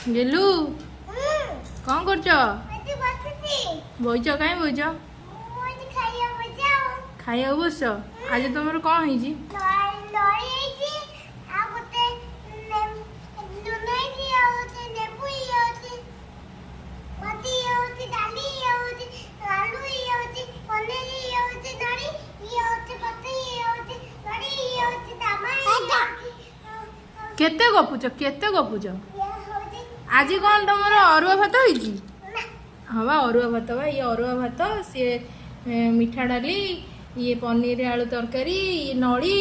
गेलु कौन कर बईच कहीं बईच खाइया बस आज तुम कौन है केते गपुच आज कौन तुम अरुआ भात होगी हाँ बा अरुआ भात बा ये अरुआ भात सी मीठा डाली ये पनीर आलू तरकारी ये नड़ी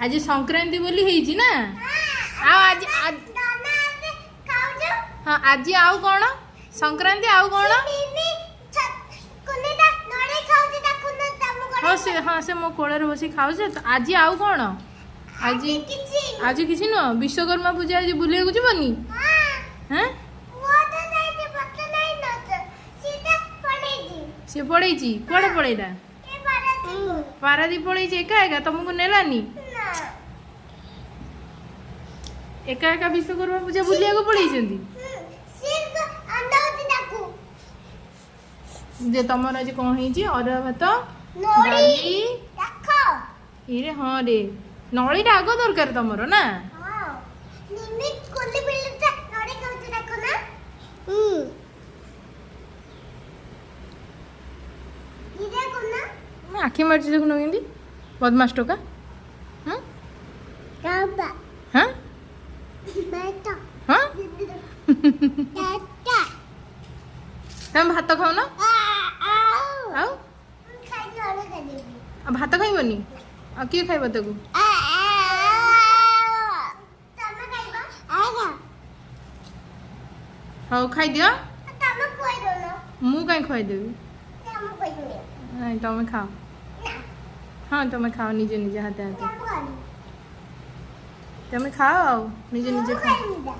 आज संक्रांति बोली है ना आज हाँ आज आउ कौन संक्रांति आउ कौन हाँ से मो कोड़े बस खाऊ तो आज आउ कौन आज किसी नुह विश्वकर्मा पूजा आज बुले जीवनी हाँ सी पड़े कौन पड़ेगा पारादी पड़े एका एका तुमको नेलानी एका एका विश्वकर्मा पूजा बुलिया को पड़े जे तुम आज कौन है अरुआ भात डाली इरे हाँ रे नड़ीटा आग दरकार तुम ना आखि मार्च देखुन कि बदमाश टोका हाँ हाँ हाँ तुम भात खाओ ना भात खाइबनी आ किए खाइब ताकू हाँ खाई दियो मु कहीं खुआदेवी नहीं तुम खाओ हाँ तुम खाओ निजे निजे हाथे हाथे तुम खाओ निजे निजे खाओ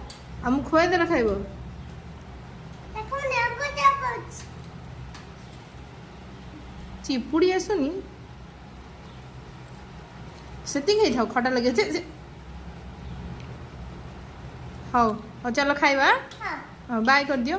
आ मु खुआई देला खाइब चिपुड़ी आसुनी से खाई खटा लगे हाँ हाँ चलो खाइबा हाँ बाय कर दियो